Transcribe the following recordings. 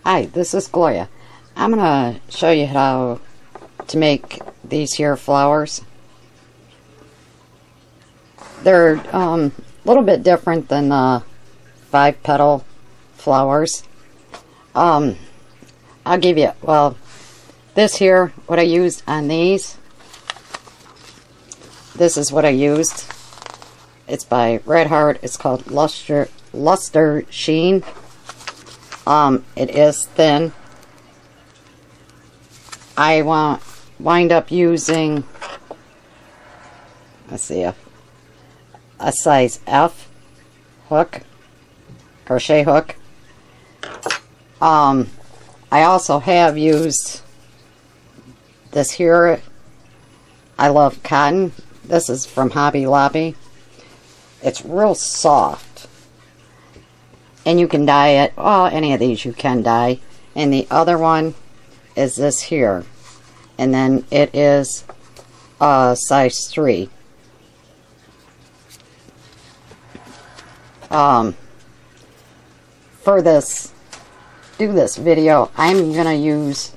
Hi, this is Gloria. I'm gonna show you how to make these here flowers. They're a little bit different than the 5-petal flowers. I'll give you, well, this here, what I used on these, this is what I used. It's by Red Heart. It's called Luster Sheen. It is thin. I wind up using, let's see, a size F hook, crochet hook. I also have used this here. I love cotton. This is from Hobby Lobby. It's real soft. And you can dye it. Well, any of these you can dye. And the other one is this here. And then it is size 3. For this video, I'm going to use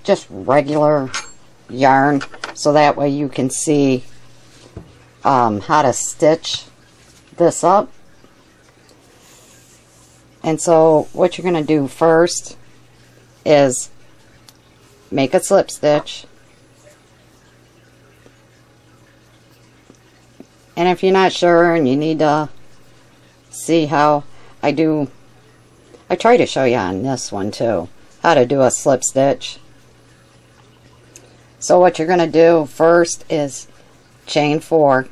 just regular yarn, so that way you can see how to stitch this up. And so what you're going to do first is make a slip stitch. And if you're not sure and you need to see how I do, I try to show you on this one too, how to do a slip stitch. So what you're going to do first is chain 4.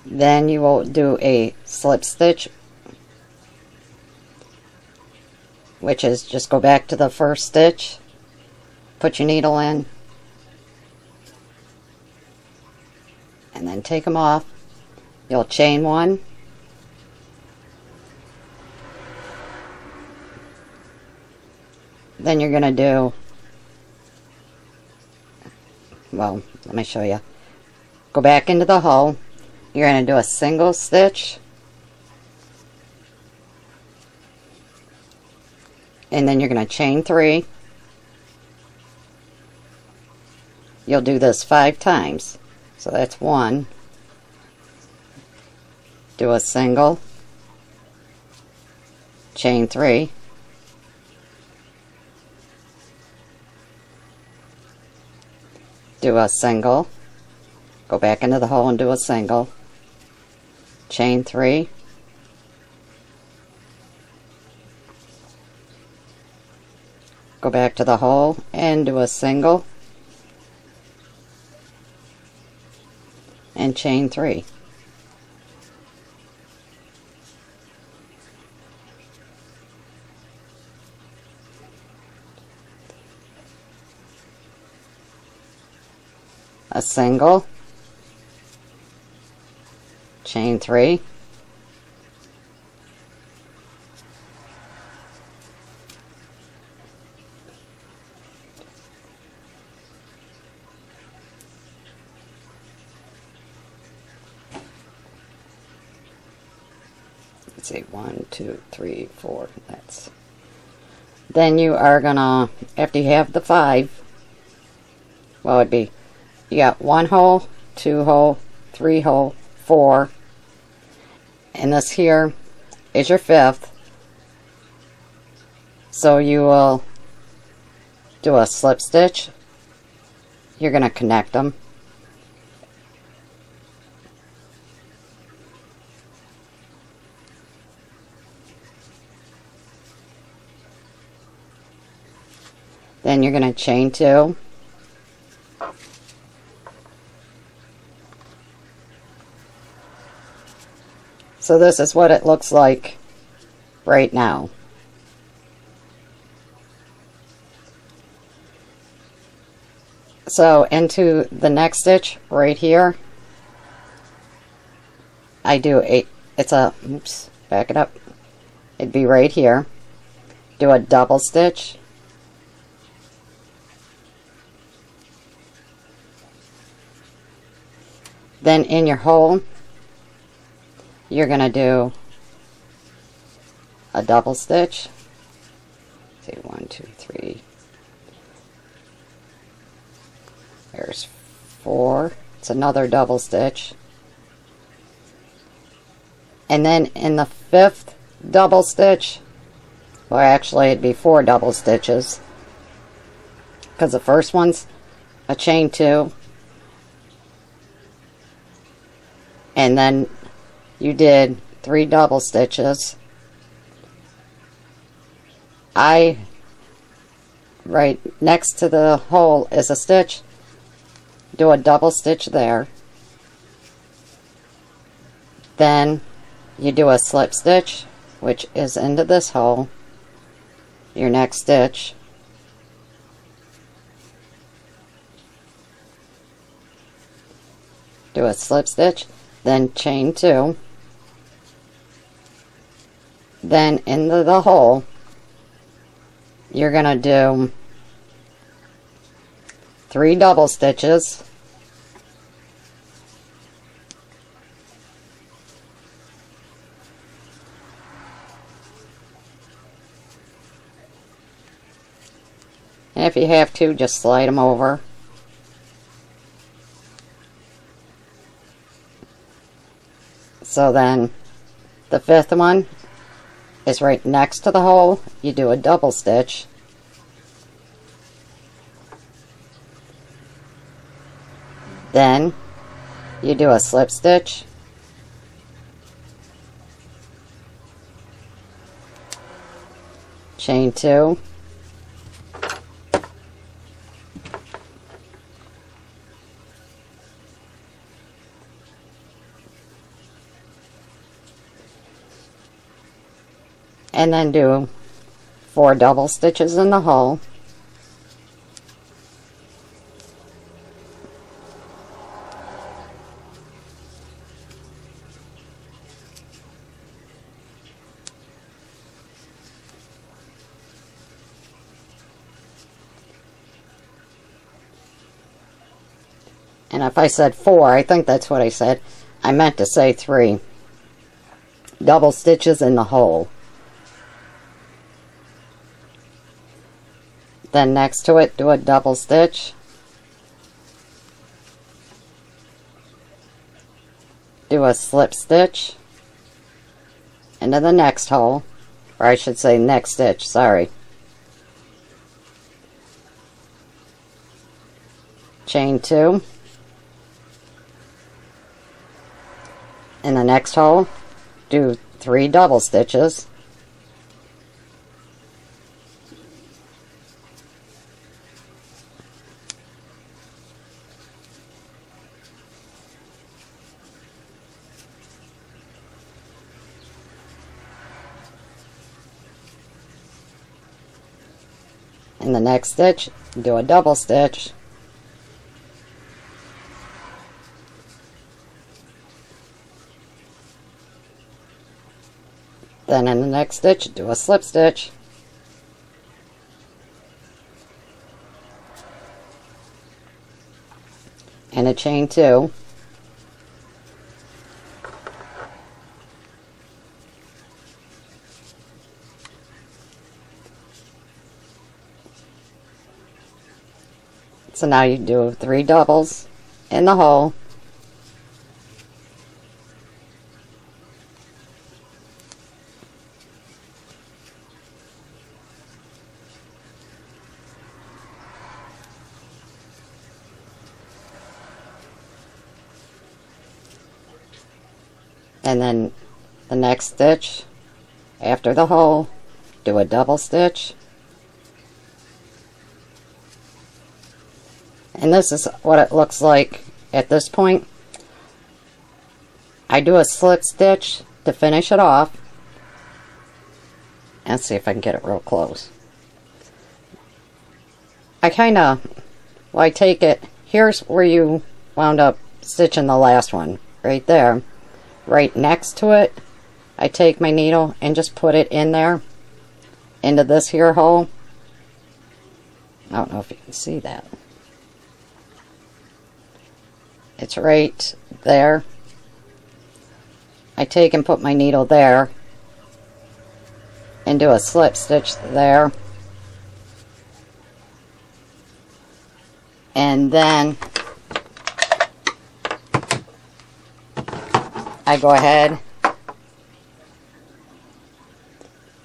Then you will do a slip stitch, which is just go back to the first stitch, put your needle in, and then take them off. You'll chain 1, then you're going to do, well, let me show you. Go back into the hole. You're going to do a single stitch, and then you're going to chain 3. You'll do this 5 times. So that's 1. Do a single, chain 3, do a single, go back into the hole and do a single, chain 3, go back to the hole and do a single, and chain 3. A single, chain 3, let's see, 1, 2, 3, 4, that's, then you are gonna, after you have the 5, well, it'd be, you got 1 hole, 2 hole, 3 hole, 4, and this here is your 5th. So you will do a slip stitch. You're going to connect them. Then you're going to chain 2. So this is what it looks like right now. So into the next stitch right here, I do oops, back it up. It'd be right here. Do a double stitch. Then in your hole, you're going to do a double stitch. See, 1, 2, 3. There's 4. It's another double stitch. And then in the 5th double stitch, well, actually it'd be 4 double stitches, because the first one's a chain 2, and then you did 3 double stitches. Right next to the hole is a stitch. Do a double stitch there. Then you do a slip stitch, which is into this hole, your next stitch. Do a slip stitch, then chain 2. Then into the hole, you're going to do 3 double stitches. And if you have to, just slide them over. So then the 5th one is right next to the hole. You do a double stitch. Then you do a slip stitch. Chain 2. And then do 4 double stitches in the hole. And if I said 4, I think that's what I said. I meant to say 3 double stitches in the hole. Then next to it, do a double stitch. Do a slip stitch into the next hole, or I should say next stitch, sorry. Chain 2. In the next hole, do 3 double stitches. In the next stitch, do a double stitch. Then in the next stitch, do a slip stitch. And a chain 2. So now you do 3 doubles in the hole. And then the next stitch after the hole, do a double stitch. And this is what it looks like at this point. I do a slip stitch to finish it off. Let's see if I can get it real close. I take it, here's where you wound up stitching the last one, right there. Right next to it, I take my needle and just put it in there, into this here hole. I don't know if you can see that. It's right there. I take and put my needle there and do a slip stitch there, and then I go ahead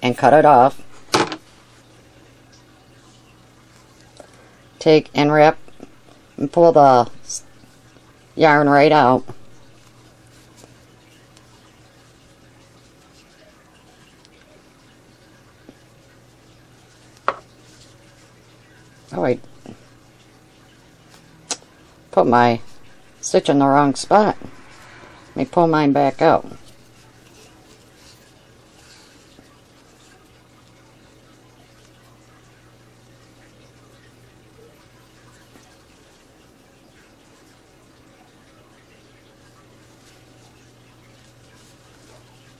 and cut it off. Take and wrap and pull the yarn right out. Oh, I put my stitch in the wrong spot. Let me pull mine back out.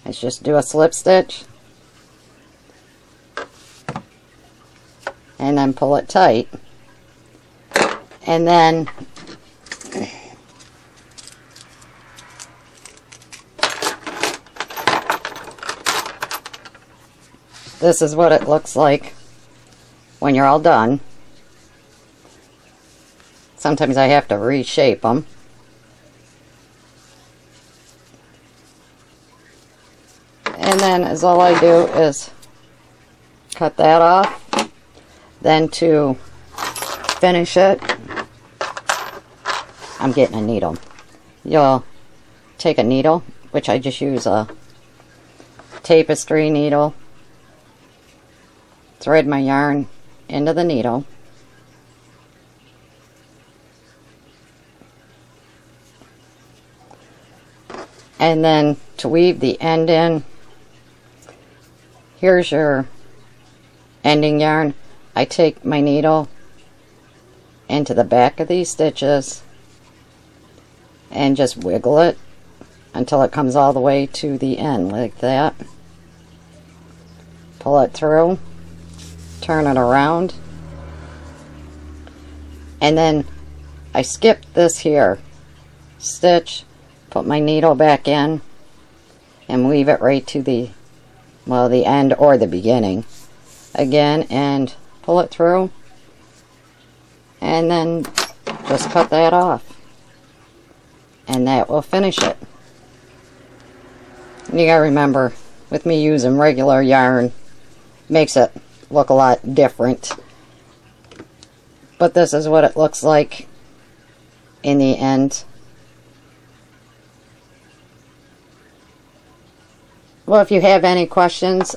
Let's just do a slip stitch and then pull it tight, and then this is what it looks like when you're all done. Sometimes I have to reshape them. And then is all I do is cut that off. Then to finish it, I'm getting a needle. You'll take a needle, which I just use a tapestry needle, thread my yarn into the needle, and then to weave the end in, here's your ending yarn. I take my needle into the back of these stitches and just wiggle it until it comes all the way to the end like that. Pull it through, turn it around, and then I skip this here stitch, put my needle back in, and weave it right to the, well, the end or the beginning again, and pull it through, and then just cut that off, and that will finish it. And you gotta remember, with me using regular yarn, makes it look a lot different, but this is what it looks like in the end. Well, if you have any questions,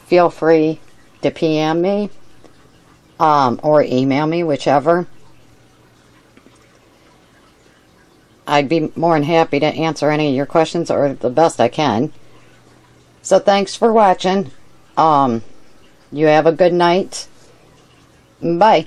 feel free to PM me or email me, whichever. I'd be more than happy to answer any of your questions, or the best I can. So thanks for watching. You have a good night. Bye.